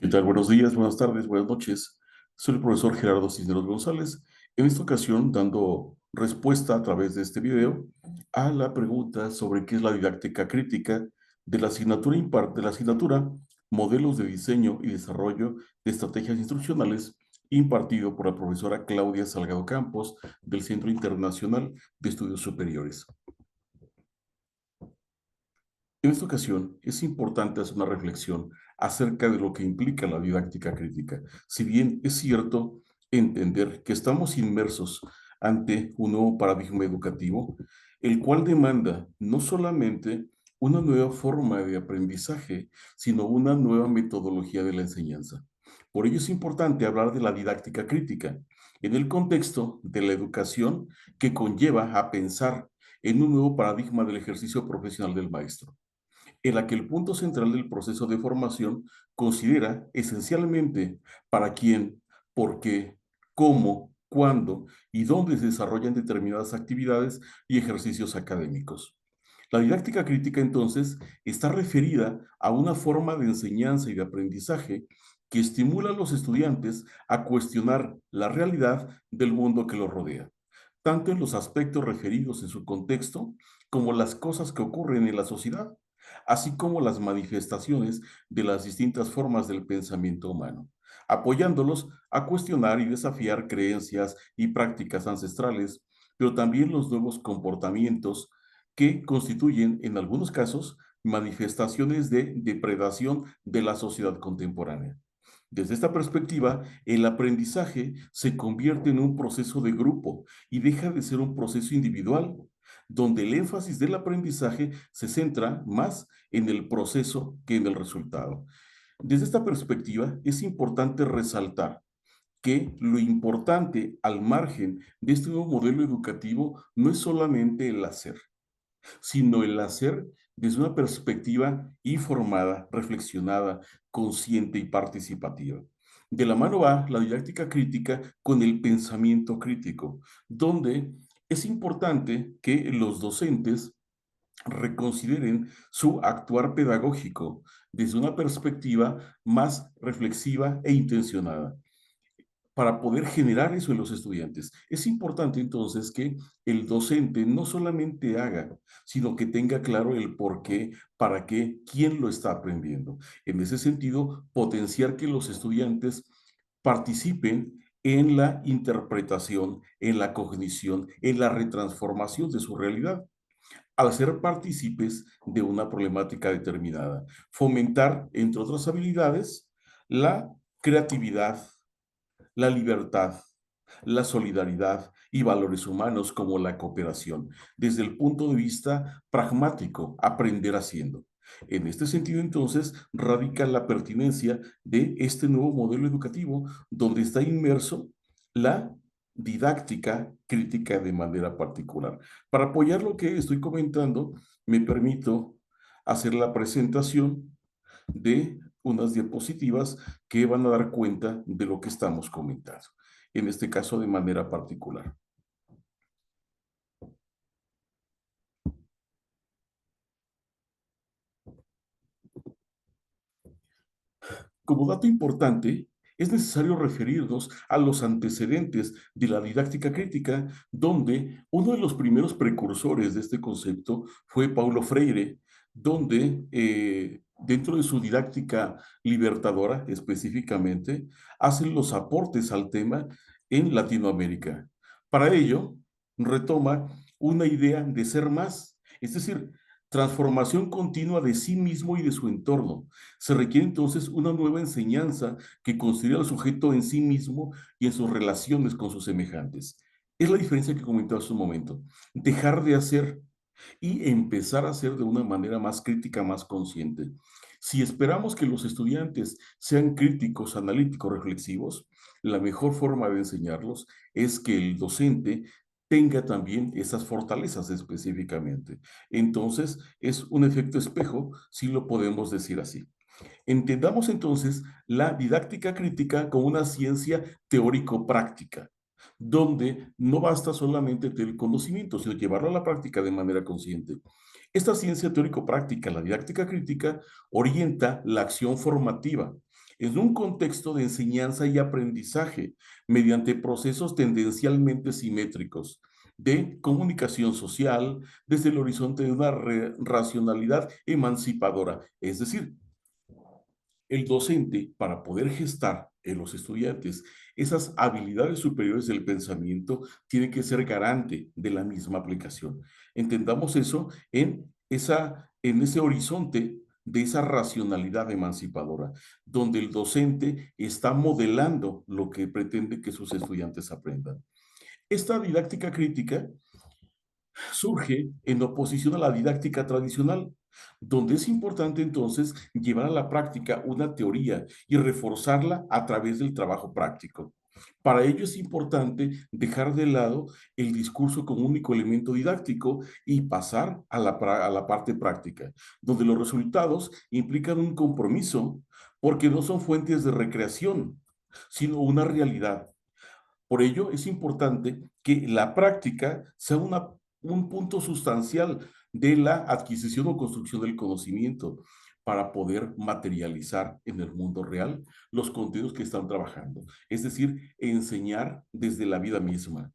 ¿Qué tal? Buenos días, buenas tardes, buenas noches. Soy el profesor Gerardo Cisneros González. En esta ocasión, dando respuesta a través de este video a la pregunta sobre qué es la didáctica crítica de la asignatura Modelos de Diseño y Desarrollo de Estrategias Instruccionales, impartido por la profesora Claudia Salgado Campos del Centro Internacional de Estudios Superiores. En esta ocasión es importante hacer una reflexión acerca de lo que implica la didáctica crítica. Si bien es cierto entender que estamos inmersos ante un nuevo paradigma educativo, el cual demanda no solamente una nueva forma de aprendizaje, sino una nueva metodología de la enseñanza. Por ello es importante hablar de la didáctica crítica en el contexto de la educación que conlleva a pensar en un nuevo paradigma del ejercicio profesional del maestro, en la que el punto central del proceso de formación considera esencialmente para quién, por qué, cómo, cuándo y dónde se desarrollan determinadas actividades y ejercicios académicos. La didáctica crítica, entonces, está referida a una forma de enseñanza y de aprendizaje que estimula a los estudiantes a cuestionar la realidad del mundo que los rodea, tanto en los aspectos referidos en su contexto como las cosas que ocurren en la sociedad, así como las manifestaciones de las distintas formas del pensamiento humano, apoyándolos a cuestionar y desafiar creencias y prácticas ancestrales, pero también los nuevos comportamientos que constituyen, en algunos casos, manifestaciones de depredación de la sociedad contemporánea. Desde esta perspectiva, el aprendizaje se convierte en un proceso de grupo y deja de ser un proceso individual, donde el énfasis del aprendizaje se centra más en el proceso que en el resultado. Desde esta perspectiva, es importante resaltar que lo importante al margen de este nuevo modelo educativo no es solamente el hacer, sino el hacer desde una perspectiva informada, reflexionada, consciente y participativa. De la mano va la didáctica crítica con el pensamiento crítico, donde es importante que los docentes reconsideren su actuar pedagógico desde una perspectiva más reflexiva e intencionada, para poder generar eso en los estudiantes. Es importante entonces que el docente no solamente haga, sino que tenga claro el por qué, para qué, quién lo está aprendiendo. En ese sentido, potenciar que los estudiantes participen en la interpretación, en la cognición, en la retransformación de su realidad, al ser partícipes de una problemática determinada. Fomentar, entre otras habilidades, la creatividad, la libertad, la solidaridad y valores humanos como la cooperación, desde el punto de vista pragmático, aprender haciendo. En este sentido, entonces, radica la pertinencia de este nuevo modelo educativo, donde está inmerso la didáctica crítica de manera particular. Para apoyar lo que estoy comentando, me permito hacer la presentación de unas diapositivas que van a dar cuenta de lo que estamos comentando, en este caso de manera particular. Como dato importante, es necesario referirnos a los antecedentes de la didáctica crítica, donde uno de los primeros precursores de este concepto fue Paulo Freire, donde dentro de su didáctica libertadora específicamente, hacen los aportes al tema en Latinoamérica. Para ello, retoma una idea de ser más, es decir, transformación continua de sí mismo y de su entorno. Se requiere entonces una nueva enseñanza que considere al sujeto en sí mismo y en sus relaciones con sus semejantes. Es la diferencia que comentaba hace un momento. Dejar de hacer y empezar a hacer de una manera más crítica, más consciente. Si esperamos que los estudiantes sean críticos, analíticos, reflexivos, la mejor forma de enseñarlos es que el docente tenga también esas fortalezas específicamente. Entonces, es un efecto espejo, si lo podemos decir así. Entendamos entonces la didáctica crítica como una ciencia teórico-práctica, donde no basta solamente tener conocimiento, sino llevarlo a la práctica de manera consciente. Esta ciencia teórico-práctica, la didáctica crítica, orienta la acción formativa, en un contexto de enseñanza y aprendizaje mediante procesos tendencialmente simétricos de comunicación social desde el horizonte de una racionalidad emancipadora. Es decir, el docente, para poder gestar en los estudiantes esas habilidades superiores del pensamiento, tiene que ser garante de la misma aplicación. Entendamos eso en ese horizonte de esa racionalidad emancipadora, donde el docente está modelando lo que pretende que sus estudiantes aprendan. Esta didáctica crítica surge en oposición a la didáctica tradicional, donde es importante entonces llevar a la práctica una teoría y reforzarla a través del trabajo práctico. Para ello es importante dejar de lado el discurso como único elemento didáctico y pasar a la parte práctica, donde los resultados implican un compromiso porque no son fuentes de recreación, sino una realidad. Por ello, es importante que la práctica sea un punto sustancial de la adquisición o construcción del conocimiento para poder materializar en el mundo real los contenidos que están trabajando. Es decir, enseñar desde la vida misma.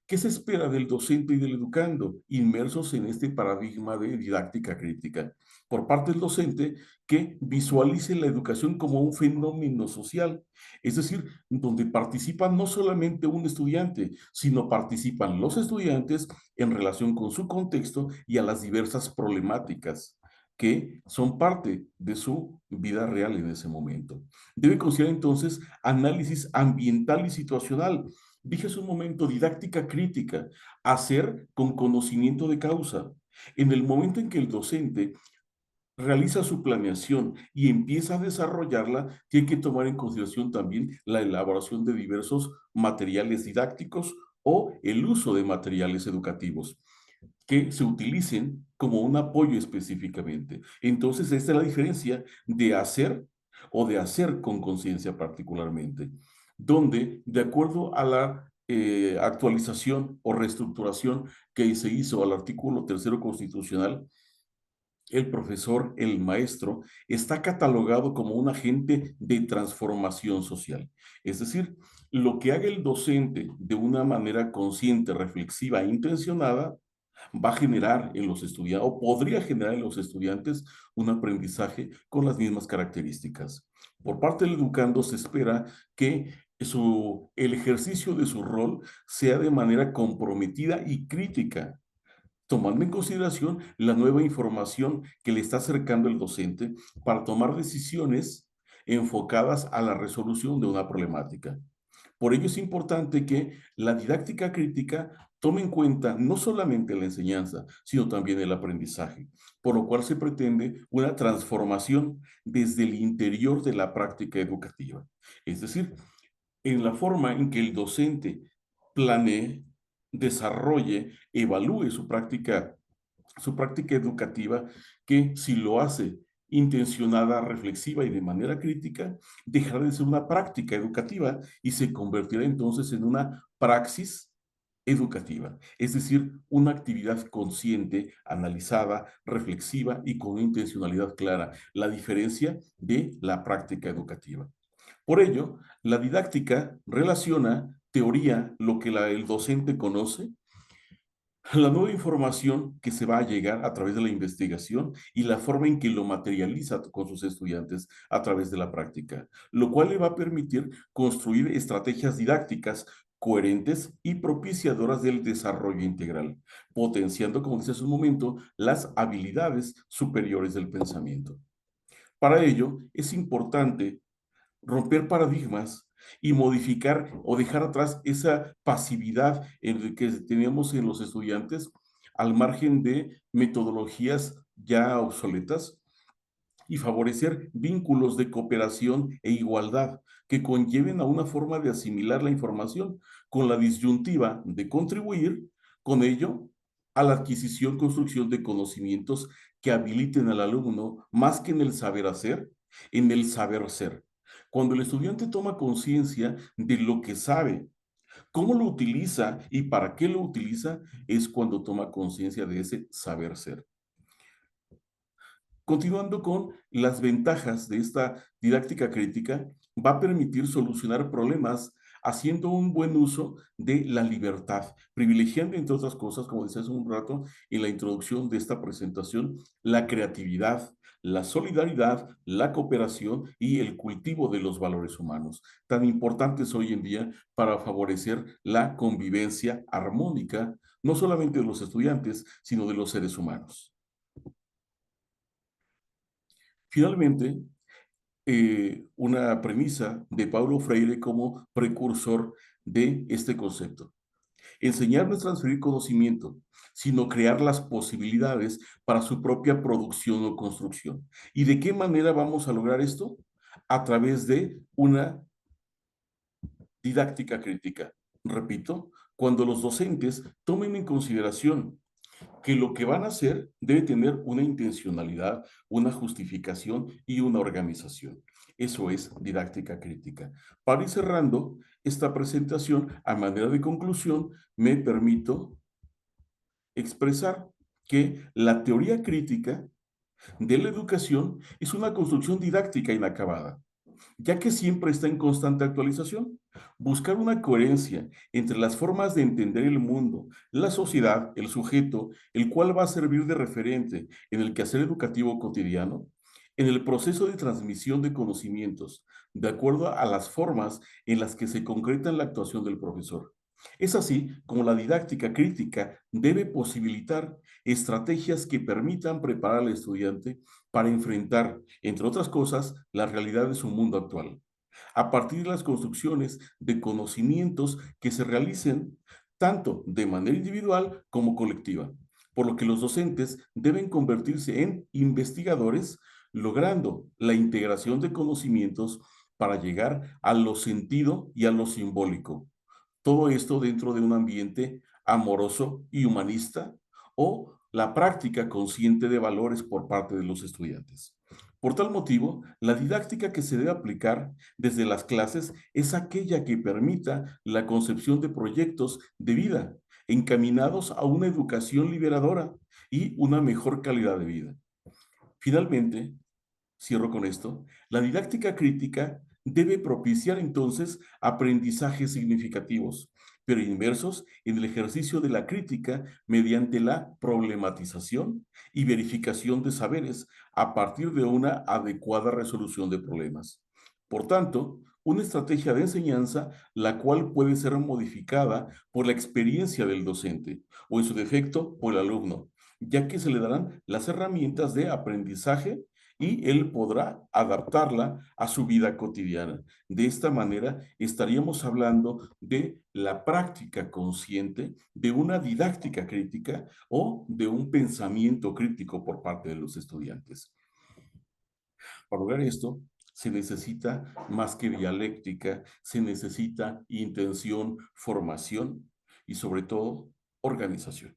¿Qué se espera del docente y del educando inmersos en este paradigma de didáctica crítica? Por parte del docente, que visualice la educación como un fenómeno social, es decir, donde participa no solamente un estudiante, sino participan los estudiantes en relación con su contexto y a las diversas problemáticas que son parte de su vida real en ese momento. Debe considerar entonces análisis ambiental y situacional. Dije hace un momento, didáctica crítica, hacer con conocimiento de causa. En el momento en que el docente realiza su planeación y empieza a desarrollarla, tiene que tomar en consideración también la elaboración de diversos materiales didácticos o el uso de materiales educativos que se utilicen como un apoyo específicamente. Entonces, esta es la diferencia de hacer o de hacer con conciencia particularmente, donde de acuerdo a la actualización o reestructuración que se hizo al artículo tercero constitucional, el profesor, el maestro, está catalogado como un agente de transformación social. Es decir, lo que haga el docente de una manera consciente, reflexiva e intencionada, va a generar en los estudiantes, o podría generar en los estudiantes, un aprendizaje con las mismas características. Por parte del educando se espera que el ejercicio de su rol sea de manera comprometida y crítica, tomando en consideración la nueva información que le está acercando el docente para tomar decisiones enfocadas a la resolución de una problemática. Por ello es importante que la didáctica crítica tome en cuenta no solamente la enseñanza, sino también el aprendizaje, por lo cual se pretende una transformación desde el interior de la práctica educativa. Es decir, en la forma en que el docente planee, desarrolle, evalúe su práctica educativa, que si lo hace intencionada, reflexiva y de manera crítica, dejará de ser una práctica educativa y se convertirá entonces en una praxis educativa, es decir, una actividad consciente, analizada, reflexiva y con una intencionalidad clara, la diferencia de la práctica educativa. Por ello, la didáctica relaciona teoría, lo que el docente conoce, la nueva información que se va a llegar a través de la investigación y la forma en que lo materializa con sus estudiantes a través de la práctica, lo cual le va a permitir construir estrategias didácticas coherentes y propiciadoras del desarrollo integral, potenciando, como dice hace un momento, las habilidades superiores del pensamiento. Para ello, es importante romper paradigmas y modificar o dejar atrás esa pasividad que teníamos en los estudiantes al margen de metodologías ya obsoletas y favorecer vínculos de cooperación e igualdad que conlleven a una forma de asimilar la información con la disyuntiva de contribuir con ello a la adquisición, construcción de conocimientos que habiliten al alumno más que en el saber hacer, en el saber ser. Cuando el estudiante toma conciencia de lo que sabe, cómo lo utiliza y para qué lo utiliza, es cuando toma conciencia de ese saber ser. Continuando con las ventajas de esta didáctica crítica, va a permitir solucionar problemas haciendo un buen uso de la libertad, privilegiando, entre otras cosas, como decía hace un rato en la introducción de esta presentación, la creatividad, la solidaridad, la cooperación y el cultivo de los valores humanos, tan importantes hoy en día para favorecer la convivencia armónica, no solamente de los estudiantes, sino de los seres humanos. Finalmente, una premisa de Paulo Freire como precursor de este concepto. Enseñar no es transferir conocimiento, sino crear las posibilidades para su propia producción o construcción. ¿Y de qué manera vamos a lograr esto? A través de una didáctica crítica. Repito, cuando los docentes tomen en consideración que lo que van a hacer debe tener una intencionalidad, una justificación y una organización. Eso es didáctica crítica. Para ir cerrando esta presentación, a manera de conclusión, me permito expresar que la teoría crítica de la educación es una construcción didáctica inacabada, ya que siempre está en constante actualización. Buscar una coherencia entre las formas de entender el mundo, la sociedad, el sujeto, el cual va a servir de referente en el quehacer educativo cotidiano, en el proceso de transmisión de conocimientos, de acuerdo a las formas en las que se concreta la actuación del profesor. Es así como la didáctica crítica debe posibilitar estrategias que permitan preparar al estudiante para enfrentar, entre otras cosas, la realidad de su mundo actual, a partir de las construcciones de conocimientos que se realicen tanto de manera individual como colectiva, por lo que los docentes deben convertirse en investigadores, logrando la integración de conocimientos para llegar a lo sentido y a lo simbólico. Todo esto dentro de un ambiente amoroso y humanista o la práctica consciente de valores por parte de los estudiantes. Por tal motivo, la didáctica que se debe aplicar desde las clases es aquella que permita la concepción de proyectos de vida encaminados a una educación liberadora y una mejor calidad de vida. Finalmente, cierro con esto, la didáctica crítica debe propiciar entonces aprendizajes significativos, pero inmersos en el ejercicio de la crítica mediante la problematización y verificación de saberes a partir de una adecuada resolución de problemas. Por tanto, una estrategia de enseñanza la cual puede ser modificada por la experiencia del docente o en su defecto por el alumno, ya que se le darán las herramientas de aprendizaje y él podrá adaptarla a su vida cotidiana. De esta manera estaríamos hablando de la práctica consciente de una didáctica crítica o de un pensamiento crítico por parte de los estudiantes. Para lograr esto, se necesita más que dialéctica, se necesita intención, formación y sobre todo organización.